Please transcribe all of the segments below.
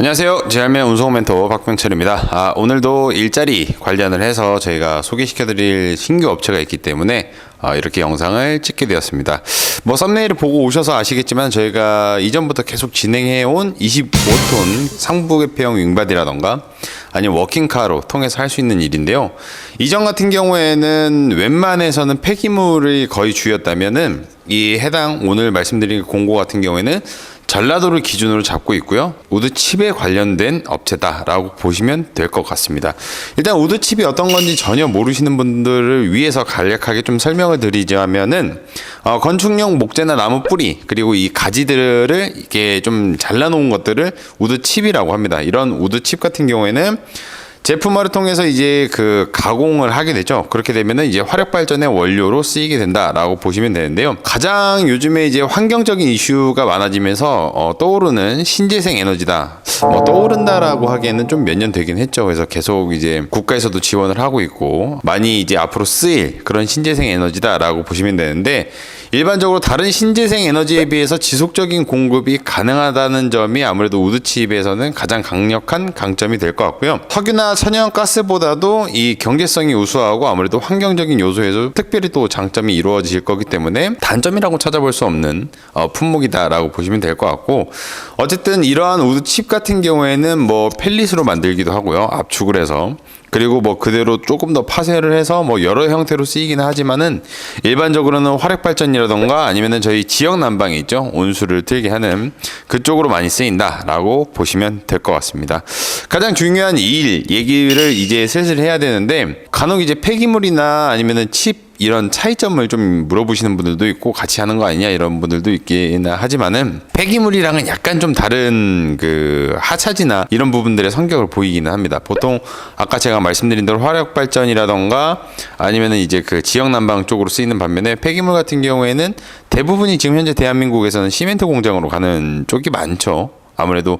안녕하세요. 제알맨 운송 멘토 박병철입니다. 오늘도 일자리 관련을 해서 저희가 소개시켜드릴 신규 업체가 있기 때문에 이렇게 영상을 찍게 되었습니다. 뭐 썸네일을 보고 오셔서 아시겠지만 저희가 이전부터 계속 진행해온 25톤 상부개폐형 윙바디라던가 아니면 워킹카로 통해서 할 수 있는 일인데요. 이전 같은 경우에는 웬만해서는 폐기물이 거의 주였다면은 이 해당 오늘 말씀드린 공고 같은 경우에는 전라도를 기준으로 잡고 있고요. 우드칩에 관련된 업체다라고 보시면 될 것 같습니다. 일단 우드칩이 어떤 건지 전혀 모르시는 분들을 위해서 간략하게 좀 설명을 드리자면은 건축용 목재나 나무 뿌리 그리고 이 가지들을 이렇게 좀 잘라놓은 것들을 우드칩이라고 합니다. 이런 우드칩 같은 경우에는 제품화를 통해서 이제 그 가공을 하게 되죠. 그렇게 되면은 이제 화력 발전의 원료로 쓰이게 된다라고 보시면 되는데요. 가장 요즘에 이제 환경적인 이슈가 많아지면서 떠오르는 신재생 에너지다. 떠오른다라고 하기에는 좀 몇 년 되긴 했죠. 그래서 계속 이제 국가에서도 지원을 하고 있고 많이 이제 앞으로 쓰일 그런 신재생 에너지다라고 보시면 되는데, 일반적으로 다른 신재생 에너지에 비해서 지속적인 공급이 가능하다는 점이 아무래도 우드칩에서는 가장 강력한 강점이 될 것 같고요. 석유나 천연가스보다도 이 경제성이 우수하고 아무래도 환경적인 요소에서 특별히 또 장점이 이루어질 거기 때문에 단점이라고 찾아볼 수 없는 품목이다라고 보시면 될 것 같고, 어쨌든 이러한 우드칩 같은 경우에는 뭐 펠릿으로 만들기도 하고요. 압축을 해서. 그리고 뭐 그대로 조금 더 파쇄를 해서 뭐 여러 형태로 쓰이기는 하지만은 일반적으로는 화력 발전이라던가 아니면은 저희 지역 난방이 있죠. 온수를 틀게 하는 그쪽으로 많이 쓰인다라고 보시면 될 것 같습니다. 가장 중요한 일 얘기를 이제 슬슬 해야 되는데, 간혹 이제 폐기물이나 아니면은 칩 이런 차이점을 좀 물어보시는 분들도 있고 같이 하는 거 아니냐 이런 분들도 있긴 하지만은 폐기물이랑은 약간 좀 다른 그 하차지나 이런 부분들의 성격을 보이기는 합니다. 보통 아까 제가 말씀드린 대로 화력 발전이라던가 아니면은 이제 그 지역 난방 쪽으로 쓰이는 반면에 폐기물 같은 경우에는 대부분이 지금 현재 대한민국에서는 시멘트 공장으로 가는 쪽이 많죠. 아무래도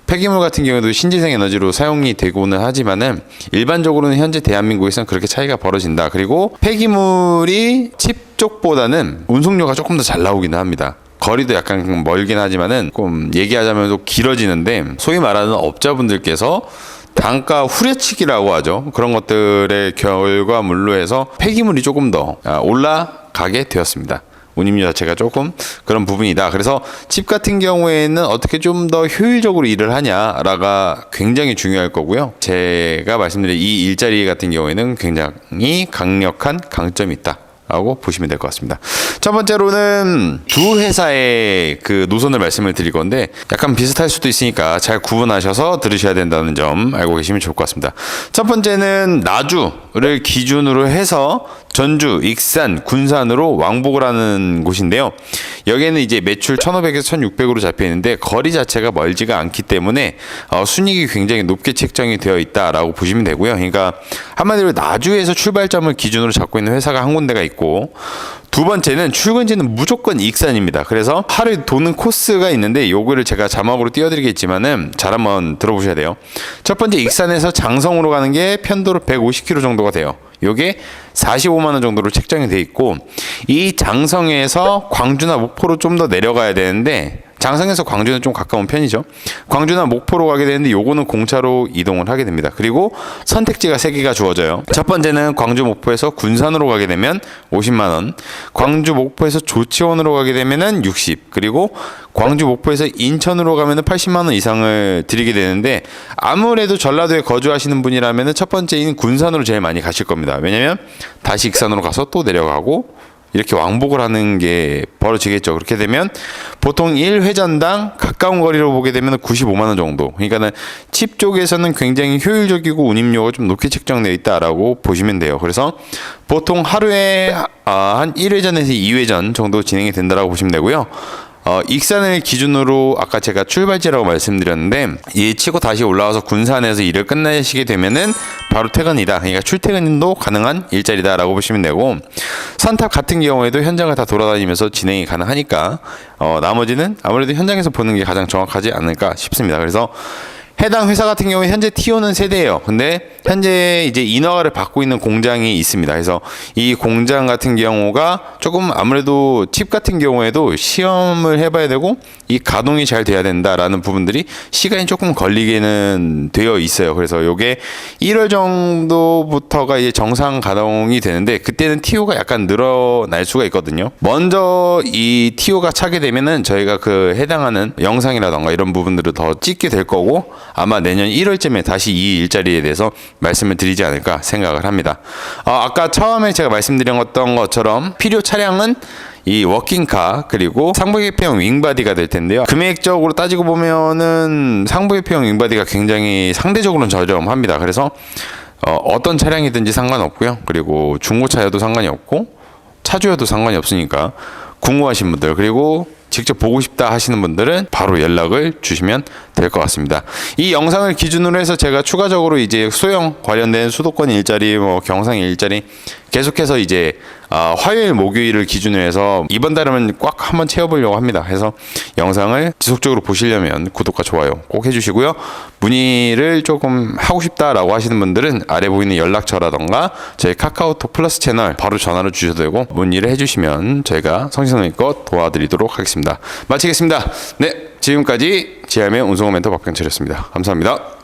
폐기물 같은 경우도 신재생 에너지로 사용이 되고는 하지만은 일반적으로는 현재 대한민국에서는 그렇게 차이가 벌어진다. 그리고 폐기물이 칩 쪽보다는 운송료가 조금 더 잘 나오기는 합니다. 거리도 약간 멀긴 하지만은 좀 얘기하자면 또 길어지는데, 소위 말하는 업자분들께서 단가 후려치기라고 하죠. 그런 것들의 결과물로 해서 폐기물이 조금 더 올라가게 되었습니다. 운임료 자체가 조금 그런 부분이다. 그래서 칩 같은 경우에는 어떻게 좀 더 효율적으로 일을 하냐가 굉장히 중요할 거고요. 제가 말씀드린 이 일자리 같은 경우에는 굉장히 강력한 강점이 있다 라고 보시면 될 것 같습니다. 첫 번째로는 두 회사의 그 노선을 말씀을 드릴 건데 약간 비슷할 수도 있으니까 잘 구분하셔서 들으셔야 된다는 점 알고 계시면 좋을 것 같습니다. 첫 번째는 나주를 기준으로 해서 전주, 익산, 군산으로 왕복을 하는 곳인데요. 여기에는 이제 매출 1,500에서 1,600으로 잡혀 있는데 거리 자체가 멀지가 않기 때문에 순이익이 굉장히 높게 책정이 되어 있다라고 보시면 되고요. 그러니까 한마디로 나주에서 출발점을 기준으로 잡고 있는 회사가 한 군데가 있고, 두 번째는 출근지는 무조건 익산입니다. 그래서 하루에 도는 코스가 있는데 요거를 제가 자막으로 띄워드리겠지만은 잘 한번 들어보셔야 돼요. 첫 번째 익산에서 장성으로 가는 게 편도로 150km 정도가 돼요. 요게 45만 원 정도로 책정이 돼 있고, 이 장성에서 광주나 목포로 좀 더 내려가야 되는데 장성에서 광주는 좀 가까운 편이죠. 광주나 목포로 가게 되는데 요거는 공차로 이동을 하게 됩니다. 그리고 선택지가 3개가 주어져요. 첫 번째는 광주 목포에서 군산으로 가게 되면 50만 원, 광주 목포에서 조치원으로 가게 되면은 60, 그리고 광주 목포에서 인천으로 가면은 80만 원 이상을 드리게 되는데, 아무래도 전라도에 거주하시는 분이라면은 첫 번째인 군산으로 제일 많이 가실 겁니다. 왜냐면 다시 익산으로 가서 또 내려가고 이렇게 왕복을 하는 게 벌어지겠죠. 그렇게 되면 보통 1회전당 가까운 거리로 보게 되면 95만 원 정도. 그러니까는 칩 쪽에서는 굉장히 효율적이고 운임료가 좀 높게 책정되어 있다라고 보시면 돼요. 그래서 보통 하루에 한 1회전에서 2회전 정도 진행이 된다라고 보시면 되고요. 익산을 기준으로 아까 제가 출발지라고 말씀드렸는데, 이 치고 다시 올라와서 군산에서 일을 끝내시게 되면은 바로 퇴근이다. 그러니까 출퇴근도 가능한 일자리다라고 보시면 되고, 선탑 같은 경우에도 현장을 다 돌아다니면서 진행이 가능하니까 나머지는 아무래도 현장에서 보는 게 가장 정확하지 않을까 싶습니다. 그래서 해당 회사 같은 경우에 현재 T5는 세대예요. 근데 현재 이제 인허가를 받고 있는 공장이 있습니다. 그래서 이 공장 같은 경우가 조금 아무래도 칩 같은 경우에도 시험을 해봐야 되고 이 가동이 잘 돼야 된다라는 부분들이 시간이 조금 걸리게는 되어 있어요. 그래서 요게 1월 정도부터가 이제 정상 가동이 되는데 그때는 T5가 약간 늘어날 수가 있거든요. 먼저 이 T5가 차게 되면은 저희가 그 해당하는 영상이라던가 이런 부분들을 더 찍게 될 거고 아마 내년 1월쯤에 다시 이 일자리에 대해서 말씀을 드리지 않을까 생각을 합니다. 아까 처음에 제가 말씀드렸던 것처럼 필요 차량은 이 워킹카 그리고 상부개폐형 윙바디가 될 텐데요. 금액적으로 따지고 보면은 상부개폐형 윙바디가 굉장히 상대적으로는 저렴합니다. 그래서 어떤 차량이든지 상관없고요. 그리고 중고차여도 상관이 없고 차주여도 상관이 없으니까 궁금하신 분들 그리고 직접 보고 싶다 하시는 분들은 바로 연락을 주시면 될 것 같습니다. 이 영상을 기준으로 해서 제가 추가적으로 이제 소형 관련된 수도권 일자리, 뭐 경상 일자리 계속해서 이제 화요일, 목요일을 기준으로 해서 이번 달은 꽉 한번 채워보려고 합니다. 그래서 영상을 지속적으로 보시려면 구독과 좋아요 꼭 해주시고요. 문의를 조금 하고 싶다라고 하시는 분들은 아래 보이는 연락처라던가 저희 카카오톡 플러스 채널 바로 전화로 주셔도 되고 문의를 해주시면 저희가 성심성의껏 도와드리도록 하겠습니다. 마치겠습니다. 네, 지금까지 지하의 운송호 멘토 박병철이었습니다. 감사합니다.